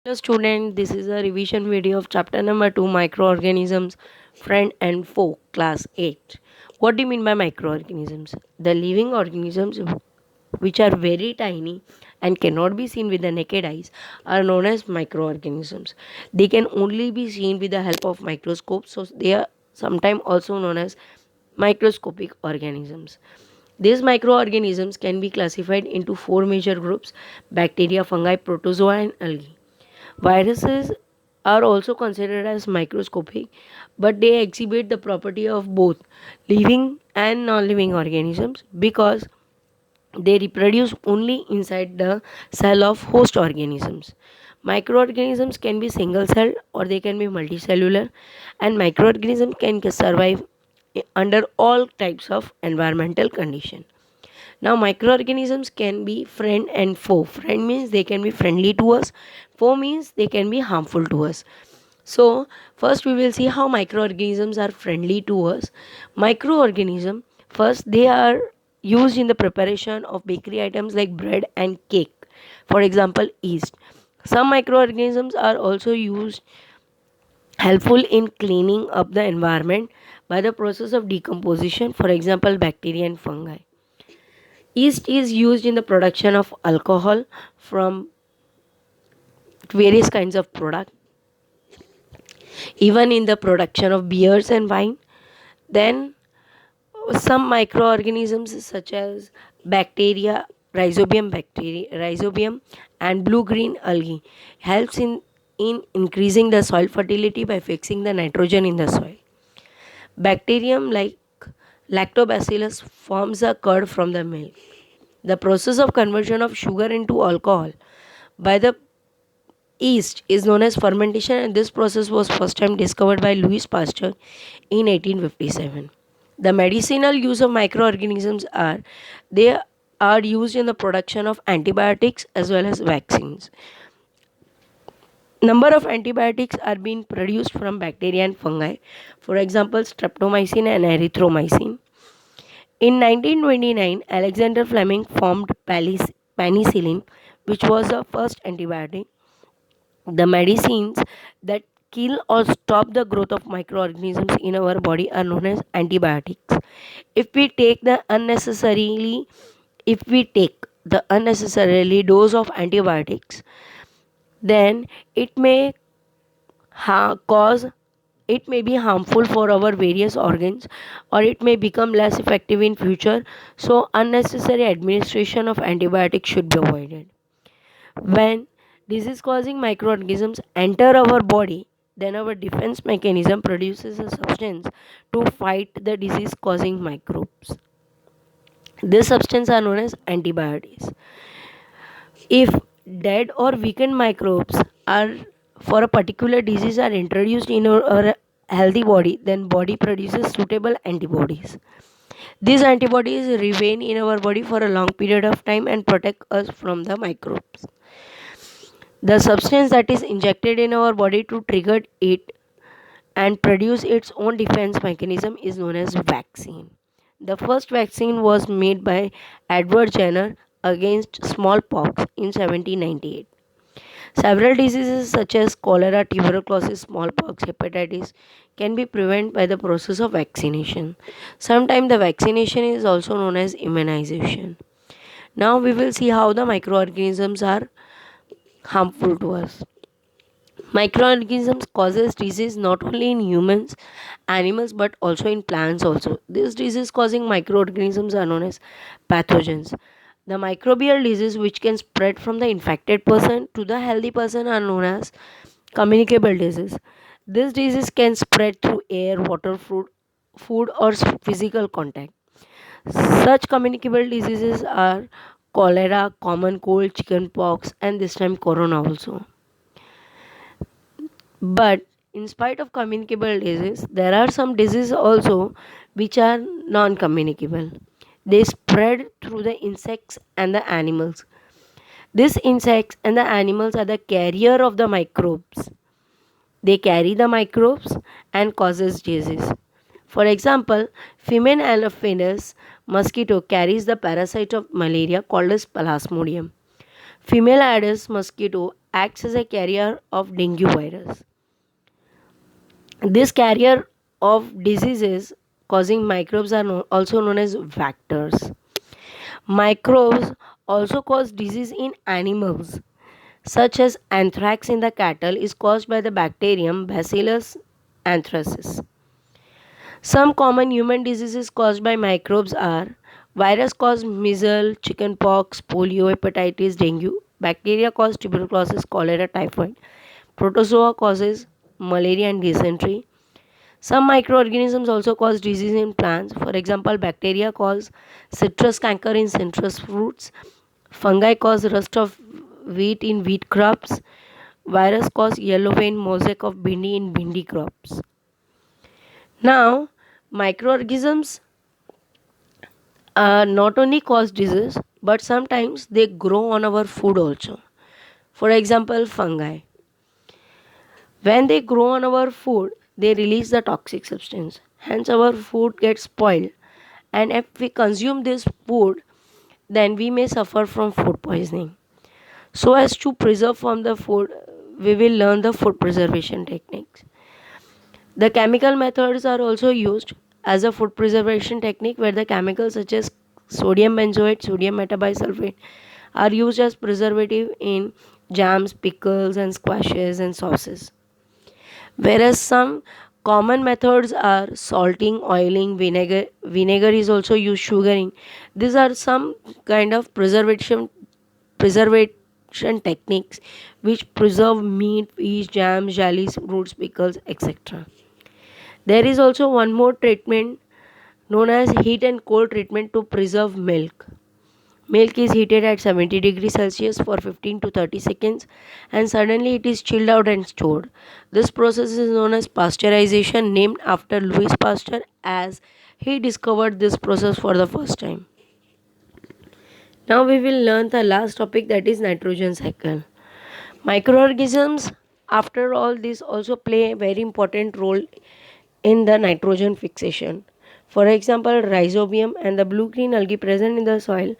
Hello student, this is a revision video of chapter number 2 microorganisms friend and foe class 8. What do you mean by microorganisms? The living organisms which are very tiny and cannot be seen with the naked eyes are known as microorganisms. They can only be seen with the help of microscopes, so they are sometimes also known as microscopic organisms. These microorganisms can be classified into four major groups: bacteria, fungi, protozoa, and algae. Viruses are also considered as microscopic, but they exhibit the property of both living and non living organisms because they reproduce only inside the cell of host organisms. Microorganisms can be single celled or they can be multicellular, and microorganisms can survive under all types of environmental conditions. Now, microorganisms can be friend and foe. Friend means they can be friendly to us, foe means they can be harmful to us. So, first we will see how microorganisms are friendly to us. Microorganisms, first, they are used in the preparation of bakery items like bread and cake. For example, yeast. Some microorganisms are also used helpful in cleaning up the environment by the process of decomposition, for example, bacteria and fungi. Yeast is used in the production of alcohol from various kinds of products, even in the production of beers and wine. Then some microorganisms such as rhizobium and blue-green algae helps in increasing the soil fertility by fixing the nitrogen in the soil. Bacterium like lactobacillus forms a curd from the milk. The process of conversion of sugar into alcohol by the yeast is known as fermentation, and this process was first time discovered by Louis Pasteur in 1857. The medicinal use of microorganisms are they are used in the production of antibiotics as well as vaccines. Number of antibiotics are being produced from bacteria and fungi, for example streptomycin and erythromycin. In 1929, Alexander Fleming formed penicillin, which was the first antibiotic. The medicines that kill or stop the growth of microorganisms in our body are known as antibiotics. If we take the unnecessarily if we take the unnecessarily dose of antibiotics, then it may cause it may be harmful for our various organs, or it may become less effective in future, so unnecessary administration of antibiotics should be avoided. When disease causing microorganisms enter our body, then our defense mechanism produces a substance to fight the disease causing microbes. These substances are known as antibiotics. If dead or weakened microbes are for a particular disease are introduced in our healthy body, then body produces suitable antibodies. These antibodies remain in our body for a long period of time and protect us from the microbes. The substance that is injected in our body to trigger it and produce its own defense mechanism is known as vaccine. The first vaccine was made by Edward Jenner against smallpox in 1798. Several diseases such as cholera, tuberculosis, smallpox, hepatitis can be prevented by the process of vaccination. Sometimes the vaccination is also known as immunization. Now we will see how the microorganisms are harmful to us. Microorganisms causes disease not only in humans, animals but also in plants also. These disease causing microorganisms are known as pathogens. The microbial disease which can spread from the infected person to the healthy person are known as communicable disease. This disease can spread through air, water, food or physical contact. Such communicable diseases are cholera, common cold, chickenpox, and this time corona also. But in spite of communicable disease, there are some diseases also which are non communicable. They spread through the insects and the animals. These insects and the animals are the carrier of the microbes. They carry the microbes and causes disease. For example, female Anopheles mosquito carries the parasite of malaria called as Plasmodium. Female Aedes mosquito acts as a carrier of dengue virus. This carrier of diseases causing microbes are also known as vectors. Microbes also cause disease in animals, such as anthrax in the cattle is caused by the bacterium Bacillus anthracis. Some common human diseases caused by microbes are virus cause measles, chickenpox, polio, hepatitis, dengue. Bacteria cause tuberculosis, cholera, typhoid. Protozoa causes malaria and dysentery. Some microorganisms also cause disease in plants. For example, bacteria cause citrus canker in citrus fruits. Fungi cause rust of wheat in wheat crops. Virus cause yellow vein mosaic of bindi in bindi crops. Now, microorganisms not only cause disease but sometimes they grow on our food also. For example, fungi. When they grow on our food, they release the toxic substance. Hence, our food gets spoiled. And if we consume this food, then we may suffer from food poisoning. So, as to preserve from the food, we will learn the food preservation techniques. The chemical methods are also used as a food preservation technique where the chemicals such as sodium benzoate, sodium metabisulfate are used as preservative in jams, pickles and squashes and sauces. Whereas some common methods are salting, oiling, vinegar is also used, sugaring. These are some kind of preservation techniques which preserve meat, fish, jams, jellies, fruits, pickles, etc. There is also one more treatment known as heat and cold treatment to preserve milk. Milk is heated at 70 degrees Celsius for 15 to 30 seconds and suddenly it is chilled out and stored. This process is known as pasteurization, named after Louis Pasteur as he discovered this process for the first time. Now we will learn the last topic, that is nitrogen cycle. Microorganisms after all this also play a very important role in the nitrogen fixation. For example, rhizobium and the blue-green algae present in the soil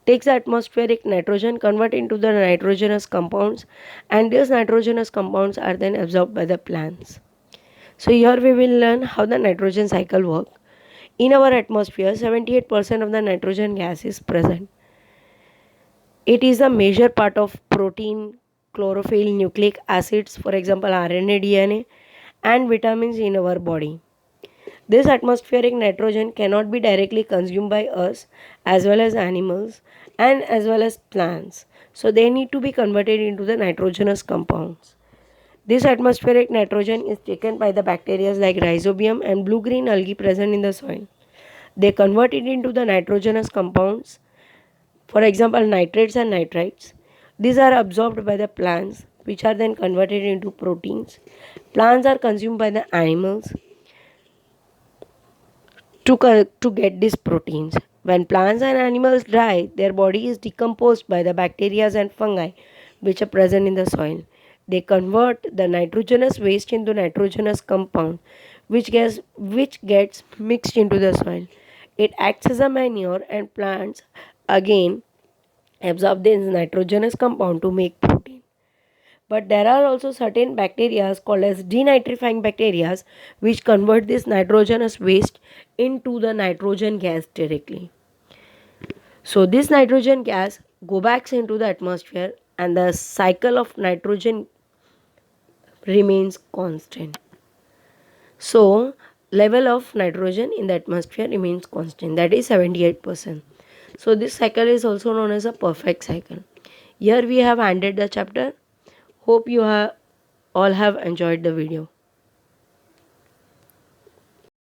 takes the atmospheric nitrogen, convert into the nitrogenous compounds, and these nitrogenous compounds are then absorbed by the plants. So here we will learn how the nitrogen cycle works. In our atmosphere, 78% of the nitrogen gas is present. It is a major part of protein, chlorophyll, nucleic acids, for example RNA, DNA, and vitamins in our body. This atmospheric nitrogen cannot be directly consumed by us as well as animals and as well as plants. So they need to be converted into the nitrogenous compounds. This atmospheric nitrogen is taken by the bacteria like rhizobium and blue-green algae present in the soil. They convert it into the nitrogenous compounds, for example nitrates and nitrites. These are absorbed by the plants which are then converted into proteins. Plants are consumed by the animals to get these proteins. When plants and animals die, their body is decomposed by the bacteria and fungi which are present in the soil. They convert the nitrogenous waste into nitrogenous compound which gets mixed into the soil. It acts as a manure and plants again absorb this nitrogenous compound to make protein. But there are also certain bacteria called as denitrifying bacteria which convert this nitrogenous waste into the nitrogen gas directly. So this nitrogen gas go back into the atmosphere and the cycle of nitrogen remains constant. So level of nitrogen in the atmosphere remains constant, that is 78%. So this cycle is also known as a perfect cycle. Here we have ended the chapter. Hope you all have enjoyed the video.